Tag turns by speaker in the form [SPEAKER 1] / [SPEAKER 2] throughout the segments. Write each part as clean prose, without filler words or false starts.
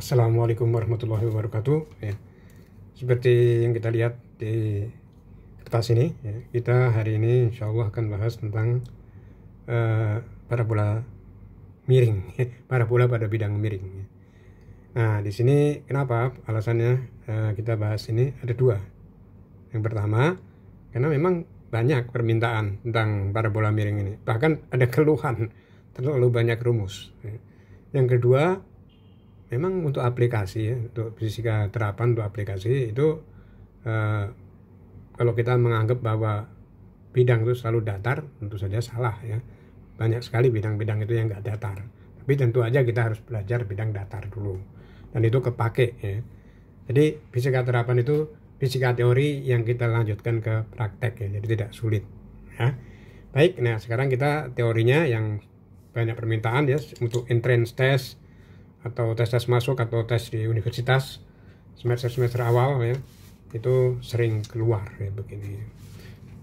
[SPEAKER 1] Assalamualaikum warahmatullahi wabarakatuh. Ya, seperti yang kita lihat di kertas ini, ya, kita hari ini insya Allah akan bahas tentang parabola miring, parabola pada bidang miring. Nah, di sini kenapa alasannya kita bahas ini ada dua. Yang pertama, karena memang banyak permintaan tentang parabola miring ini, bahkan ada keluhan terlalu banyak rumus. Yang kedua, memang untuk aplikasi, ya, untuk fisika terapan untuk aplikasi itu kalau kita menganggap bahwa bidang itu selalu datar, tentu saja salah, ya. Banyak sekali bidang-bidang itu yang nggak datar, tapi tentu aja kita harus belajar bidang datar dulu, dan itu kepake, ya. Jadi fisika terapan itu fisika teori yang kita lanjutkan ke praktek, ya, jadi tidak sulit, ya. Baik, nah sekarang kita teorinya yang banyak permintaan, ya, untuk entrance test atau tes masuk atau tes di universitas semester awal, ya, itu sering keluar ya begini.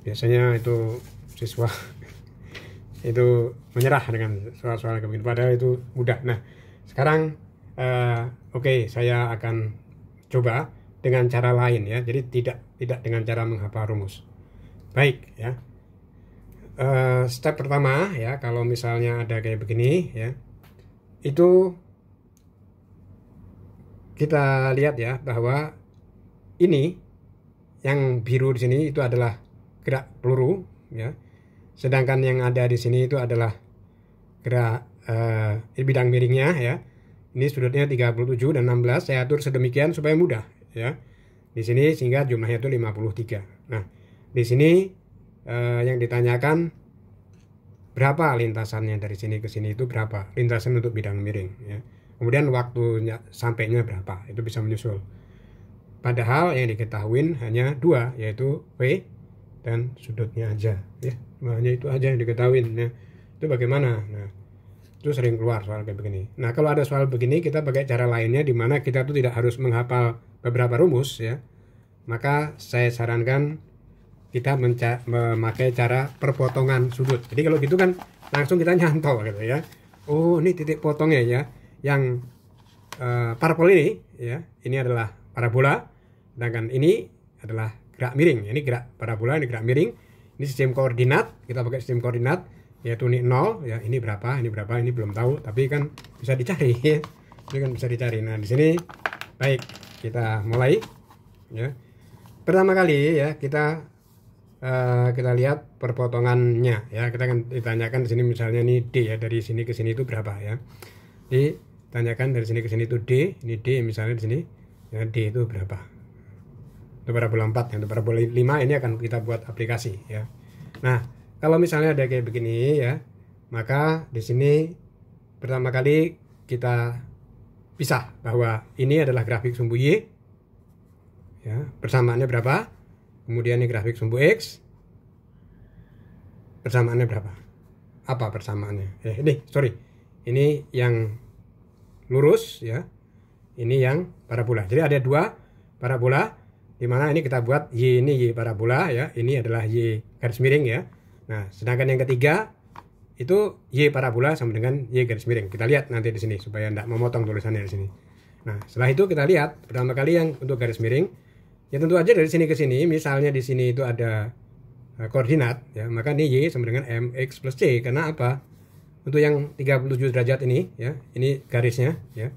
[SPEAKER 1] Biasanya itu siswa itu menyerah dengan soal-soal kayak begini, padahal itu mudah. Nah sekarang oke, saya akan coba dengan cara lain, ya, jadi tidak dengan cara menghafal rumus. Baik, ya. Step pertama, ya, kalau misalnya ada kayak begini, ya, itu kita lihat, ya, bahwa ini yang biru di sini itu adalah gerak peluru, ya, sedangkan yang ada di sini itu adalah gerak bidang miringnya, ya. Ini sudutnya 37 dan 16 saya atur sedemikian supaya mudah, ya, di sini, sehingga jumlahnya itu 53. Nah di sini yang ditanyakan berapa lintasannya dari sini ke sini, itu berapa lintasan untuk bidang miring, ya. Kemudian waktunya sampainya berapa, itu bisa menyusul. Padahal yang diketahui hanya dua, yaitu P dan sudutnya aja, ya. Hanya itu aja yang diketahui. Nah, itu bagaimana? Nah, itu sering keluar soal kayak begini. Nah, kalau ada soal begini, kita pakai cara lainnya, di mana kita tuh tidak harus menghafal beberapa rumus, ya. Maka saya sarankan kita memakai cara perpotongan sudut. Jadi kalau gitu kan langsung kita nyantol gitu, ya. Oh, ini titik potongnya, ya. Yang parabola ini, ya, ini adalah parabola, sedangkan ini adalah gerak miring. Ini gerak parabola, ini gerak miring. Ini sistem koordinat, kita pakai sistem koordinat, yaitu ini 0, ya, ini berapa, ini belum tahu, tapi kan bisa dicari, ya. Ini kan bisa dicari. Nah, di sini baik, kita mulai, ya. Pertama kali, ya, kita lihat perpotongannya, ya. Kita akan ditanyakan di sini misalnya ini D, ya, dari sini ke sini itu berapa, ya. Ditanyakan dari sini ke sini itu D, ini D misalnya di sini, ya, D itu berapa. Itu parabola 4, yang parabola 5 ini akan kita buat aplikasi, ya. Nah, kalau misalnya ada kayak begini, ya, maka di sini pertama kali kita pisah bahwa ini adalah grafik sumbu Y, ya, persamaannya berapa. Kemudian ini grafik sumbu X, persamaannya berapa. Apa persamaannya? Ini yang lurus, ya. Ini yang parabola. Jadi ada dua parabola, di mana ini kita buat Y, ini Y parabola, ya. Ini adalah Y garis miring, ya. Nah, sedangkan yang ketiga itu Y parabola sama dengan Y garis miring. Kita lihat nanti di sini supaya tidak memotong tulisannya di sini. Nah, setelah itu kita lihat pertama kali yang untuk garis miring, ya tentu aja dari sini ke sini. Misalnya di sini itu ada koordinat, ya, maka ini Y sama dengan MX plus C. Karena apa? Untuk yang 37 derajat ini, ya, ini garisnya, ya,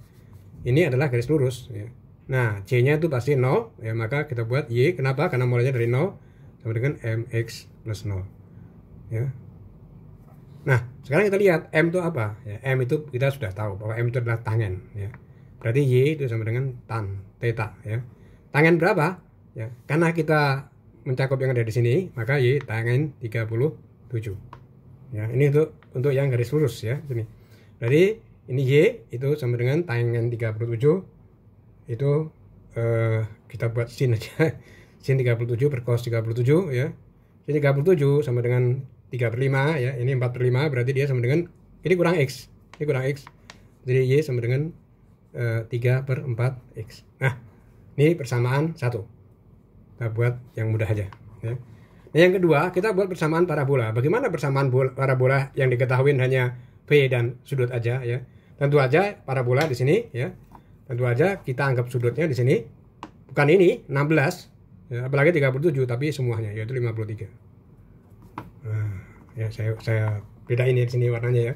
[SPEAKER 1] ini adalah garis lurus, ya. Nah, C-nya itu pasti 0, ya, maka kita buat Y. Kenapa? Karena mulainya dari 0 sama dengan MX plus 0, ya. Nah, sekarang kita lihat M itu apa, ya. M itu kita sudah tahu bahwa M itu adalah tangen, ya. Berarti Y itu sama dengan tan theta, ya. Tangen berapa? Ya, karena kita mencakup yang ada di sini, maka Y tangen 37. Ya, ini untuk yang garis lurus, ya, sini. Jadi ini Y itu sama dengan tangen 37. Itu kita buat sin aja. Sin 37 per cos 37, ya. Sin 37 sama dengan 3/5, ya. Ini 4/5, berarti dia sama dengan ini kurang X. Ini kurang X. Jadi Y sama dengan 3/4X. Nah, ini persamaan 1. Kita buat yang mudah aja, ya. Nah, yang kedua, kita buat persamaan parabola. Bagaimana persamaan parabola yang diketahui hanya V dan sudut aja, ya? Tentu aja parabola di sini, ya. tentu aja kita anggap sudutnya di sini bukan ini 16 ya, apalagi 37 tapi semuanya yaitu 53. Nah, ya saya bedain di sini warnanya ya.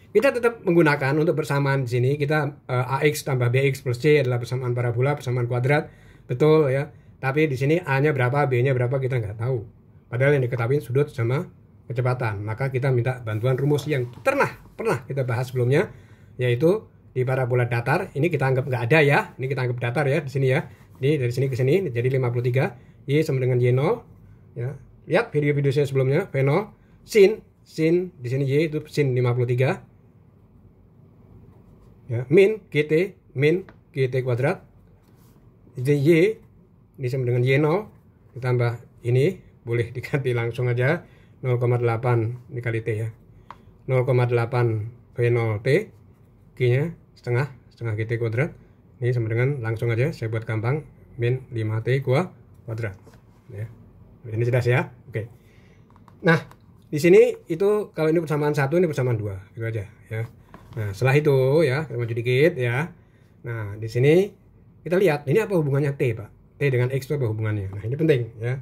[SPEAKER 1] Kita tetap menggunakan untuk persamaan di sini kita AX tambah BX plus C adalah persamaan parabola, persamaan kuadrat, betul ya. Tapi di sini A-nya berapa, B-nya berapa kita nggak tahu. Padahal yang diketahui sudut sama kecepatan. Maka kita minta bantuan rumus yang pernah kita bahas sebelumnya, yaitu di parabola datar. Ini kita anggap nggak ada ya. Ini kita anggap datar ya di sini ya. Ini dari sini ke sini jadi 53. Y sama dengan Y0 ya. Lihat video-video saya sebelumnya, V0 sin di sini Y itu sin 53. Ya, min GT kuadrat. Jadi Y ini sama dengan Y0 ditambah ini boleh diganti langsung aja 0,8 dikali T ya. 0,8 V0 T, Q-nya setengah GT kuadrat. Ini sama dengan langsung aja saya buat gampang min 5T kuadrat. Ya. Ini jelas ya. Oke. Nah, di sini itu kalau ini persamaan 1, ini persamaan 2, gitu aja ya. Nah, setelah itu ya, kita maju dikit ya. Nah, di sini kita lihat ini apa hubungannya T, Pak? T dengan X itu apa hubungannya? Nah, ini penting ya.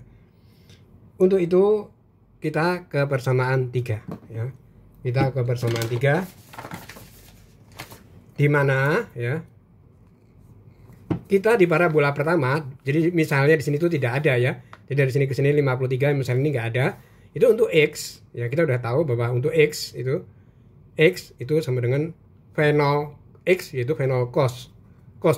[SPEAKER 1] Untuk itu kita ke persamaan 3 ya. Kita ke persamaan 3 di mana ya kita di parabola pertama, jadi misalnya di sini itu tidak ada ya. Jadi dari sini ke sini 53 misalnya ini nggak ada. Itu untuk X ya, kita udah tahu bahwa untuk X itu sama dengan V0 X yaitu V0 cos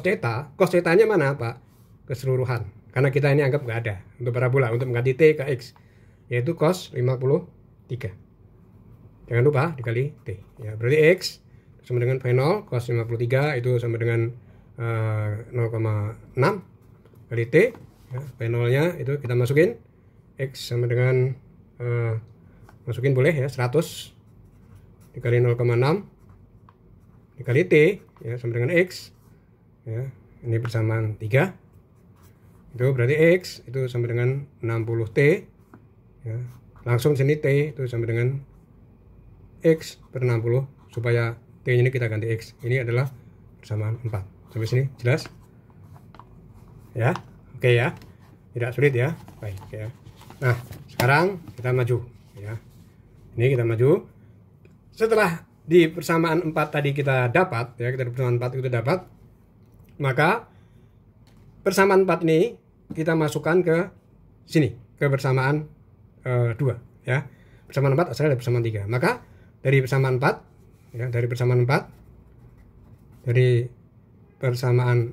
[SPEAKER 1] theta. Cos theta-nya mana, Pak? Keseluruhan. Karena kita ini anggap nggak ada untuk parabola untuk mengganti T ke X yaitu cos 53. Jangan lupa dikali T ya. Berarti X sama dengan V0 cos 53 itu sama dengan 0,6 kali T ya. V0 nya itu kita masukin X sama dengan masukin boleh ya 100 dikali 0,6 dikali T ya sama dengan X ya. Ini persamaan 3 itu berarti X itu sama dengan 60 T ya. Langsung sini T itu sama dengan X per 60 supaya T ini kita ganti X. Ini adalah persamaan 4. Sampai sini jelas ya. Oke ya, tidak sulit ya. Baik ya. Nah, sekarang kita maju ya. Ini kita maju. Setelah di persamaan 4 tadi kita dapat ya, kita di persamaan 4 itu dapat, maka persamaan 4 ini kita masukkan ke sini, ke persamaan 2 ya. Persamaan 4 asalnya dari persamaan 3. Maka dari persamaan 4 ya, dari persamaan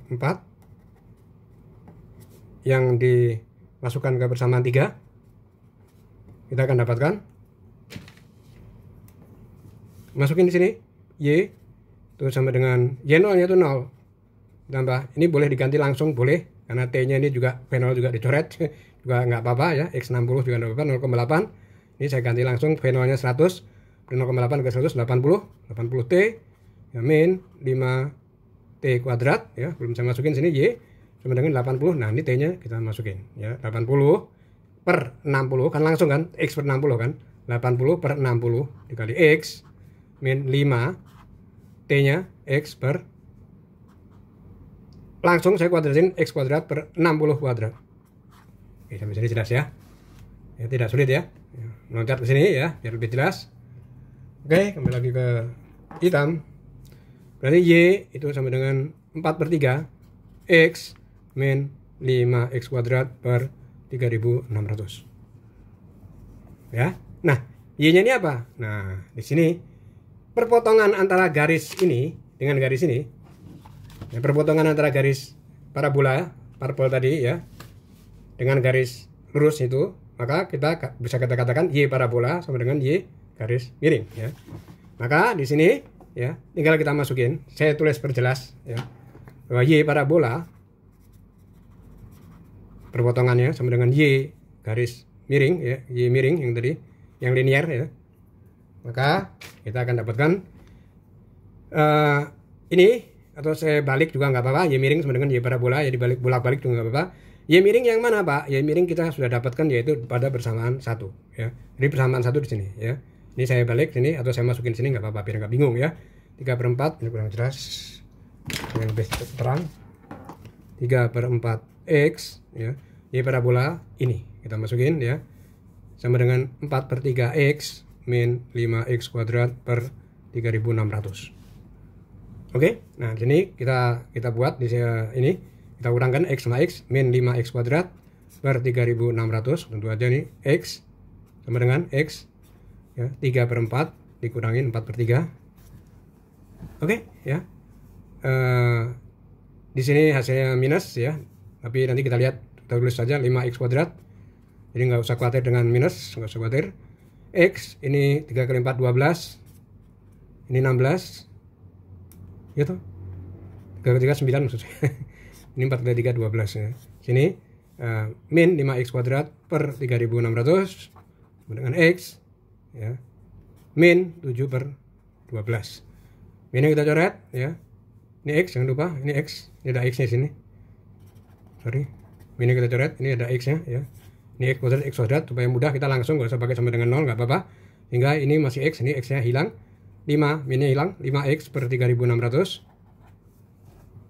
[SPEAKER 1] 4 yang dimasukkan ke persamaan 3 kita akan dapatkan, masukin di sini Y itu sama dengan Y0 nya itu 0 tambah ini boleh diganti langsung boleh karena T nya ini juga V0 juga dicoret juga nggak apa-apa ya. X60 juga nggak apa-apa 0,8 ini saya ganti langsung V0 nya 100 0,8 ke 100 80 T ya, min 5 T kuadrat ya, belum saya masukin sini Y sama dengan 80. Nah, ini T nya kita masukin ya, 80 per 60 kan langsung kan X per 60 kan, 80 per 60 dikali X min 5 T nya X per langsung saya kuadratin X kuadrat per 60 kuadrat. Oke, sampai sini jelas ya. Ya, tidak sulit ya. Loncat ke sini ya biar lebih jelas. Oke, kembali lagi ke hitam. Berarti Y itu sama dengan 4/3 X min 5X kuadrat per 3600 ya. Nah, Y-nya ini apa? Nah, di sini perpotongan antara garis ini dengan garis ini ya, perpotongan antara garis parabola tadi ya dengan garis lurus itu, maka kita bisa katakan Y parabola sama dengan Y garis miring ya. Maka di sini ya tinggal kita masukin, saya tulis perjelas ya, bahwa Y parabola perpotongannya sama dengan Y garis miring ya, Y miring yang tadi yang linear ya. Maka kita akan dapatkan ini, atau saya balik juga nggak apa-apa, Y miring sama dengan Y parabola ya, dibalik bolak-balik juga nggak apa-apa. Y miring yang mana, Pak? Y miring kita sudah dapatkan yaitu pada persamaan 1 ya. Jadi persamaan 1 di sini ya. Ini saya balik sini atau saya masukin sini nggak apa-apa biar nggak bingung ya. 3/4 ini kurang jelas. yang lebih terang, 3/4 X ya. Y parabola ini kita masukin ya, sama dengan 4/3 X min 5X kuadrat per 3600. Oke, nah di sini kita buat di ini, kita kurangkan X sama X, min 5X kuadrat per 3600. Tentu aja nih X sama dengan X ya, 3/4 dikurangin 4/3. Oke ya, di sini hasilnya minus ya, tapi nanti kita lihat, kita tulis saja 5X kuadrat, jadi nggak usah khawatir dengan minus, nggak usah khawatir. X ini 3 kali 4 12, ini 16 gitu, 3 kali 3 9 maksudnya. Ini 4 kali 3 12 ya. Sini min 5X kuadrat per 3600 dengan X ya, min 7/12. Ini kita coret ya, ini X, jangan lupa ini X, ini ada X nya sini, sorry, ini kita coret, ini ada X nya ya, ini X kuadrat supaya mudah, kita langsung nggak usah pakai sama dengan 0, nggak apa-apa, hingga ini masih X, ini X nya hilang, 5 minnya hilang, 5X per 3600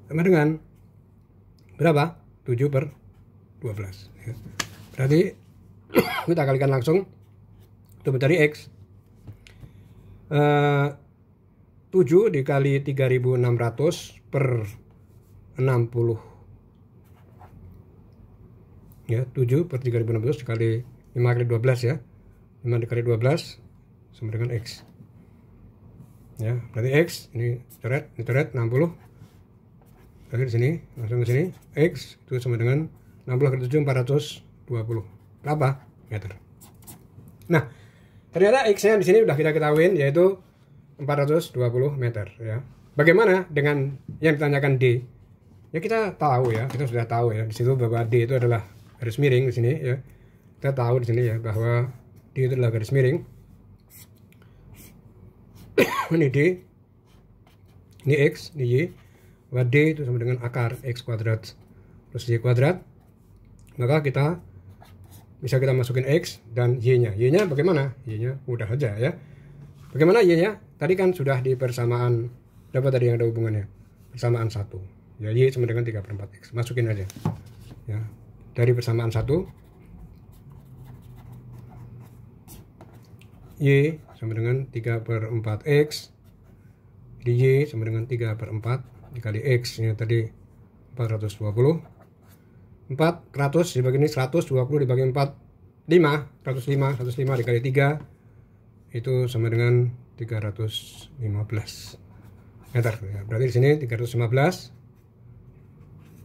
[SPEAKER 1] sama dengan berapa? 7/12 ya. Berarti kita kalikan langsung untuk mencari X. 7 dikali 3600 per 60 ya, 7 per 3600 dikali 5 kali 12 ya, 5 dikali 12 sama dengan X ya. Berarti X ini coret 60, berarti di sini langsung ke sini, X itu sama dengan 60 kali 7 420 berapa meter. Nah ternyata X nya di sini udah kita ketahuin, yaitu 420 meter ya. Bagaimana dengan yang ditanyakan D? Ya kita tahu ya, kita sudah tahu ya di situ bahwa D itu adalah garis miring di sini ya. Kita tahu di sini ya bahwa D itu adalah garis miring. Ini D, ini X, ini Y. Bahwa D itu sama dengan akar X kuadrat plus Y kuadrat. Maka kita bisa kita masukin X dan Y-nya. Y-nya bagaimana? Y-nya mudah aja ya. Bagaimana Y-nya? Tadi kan sudah di persamaan, berapa tadi yang ada hubungannya? Persamaan 1. Ya, Y sama dengan 3/4X. Masukin aja. Ya. Dari persamaan 1, Y sama dengan 3/4X. Jadi Y sama dengan 3/4 dikali X. Ini tadi 420. 400 dibagi ini 120 dibagi 4, 5. 105 dikali 3 itu sama dengan 315 meter ya. Berarti di sini 315,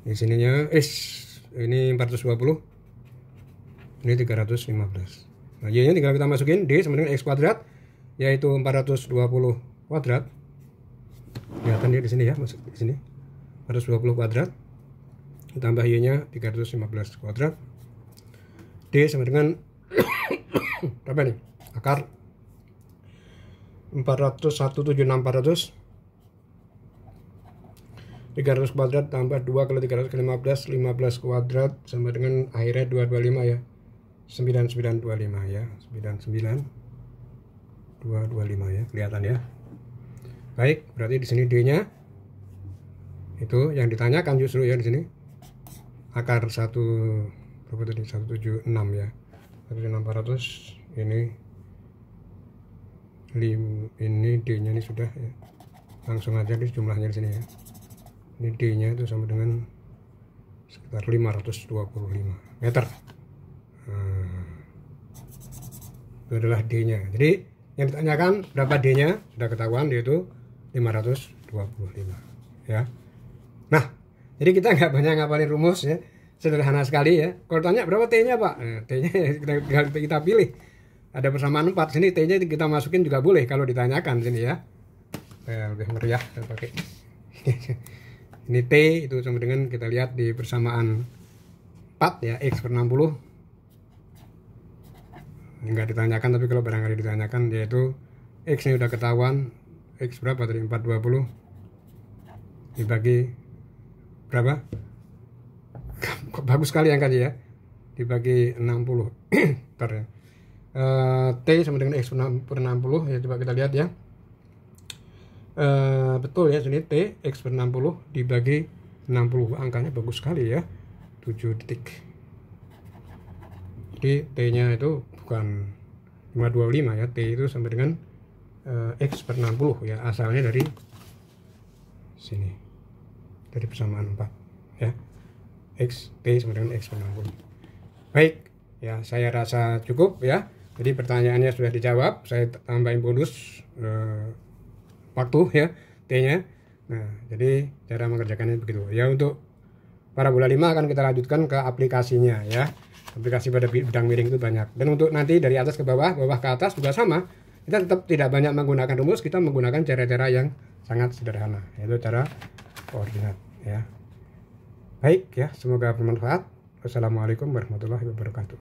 [SPEAKER 1] di sininya ini 420, ini 315. Nah Y nya tinggal kita masukin, D sama dengan X kuadrat, yaitu 420 kuadrat. Kelihatan dia di sini ya, masuk di sini 420 kuadrat tambah Y nya 315 kuadrat. D sama dengan berapa nih? Akar 400, 300 kuadrat tambah 2 kali 300 kali 15 kuadrat sama dengan akhirnya 225 ya, 9925 ya, 99225 ya, kelihatan ya. Baik, berarti di sini D-nya itu yang ditanyakan justru ya di sini. Akar 1 berapa tadi? 176 ya. 176 ini D-nya ini sudah ya. Langsung aja di jumlahnya di sini ya. Ini D-nya itu sama dengan sekitar 525 meter. Itu adalah D-nya. Jadi yang ditanyakan berapa D-nya sudah ketahuan, yaitu 525 ya. Nah, jadi kita nggak banyak ngapalin rumus ya, sederhana sekali ya. Kalau tanya berapa T-nya Pak, T-nya kita pilih. Ada persamaan 4, sini T-nya kita masukin juga boleh kalau ditanyakan sini ya. Lebih meriah pakai. Ini T itu sama dengan kita lihat di persamaan 4 ya, X per 60. Enggak ditanyakan, tapi kalau barangkali ditanyakan, yaitu X nya udah ketahuan. X berapa tadi? 420 dibagi berapa? Bagus sekali angkanya ya, dibagi 60. Bentar ya. T sama dengan X per 60 ya, coba kita lihat ya. betul ya, sini T X per 60 dibagi 60, angkanya bagus sekali ya, 7 detik. Jadi T nya itu bukan 525 ya, T itu sama dengan X per 60 ya, asalnya dari sini, dari persamaan 4 ya, X T sama dengan X per 60. Baik ya, saya rasa cukup ya. Jadi pertanyaannya sudah dijawab, saya tambahin bonus waktu ya, T-nya. Nah, jadi cara mengerjakannya begitu. Ya, untuk parabola 5 akan kita lanjutkan ke aplikasinya ya. Aplikasi pada bidang miring itu banyak. Dan untuk nanti dari atas ke bawah, bawah ke atas juga sama. Kita tetap tidak banyak menggunakan rumus, kita menggunakan cara-cara yang sangat sederhana, yaitu cara koordinat ya. Baik ya, semoga bermanfaat. Wassalamualaikum warahmatullahi wabarakatuh.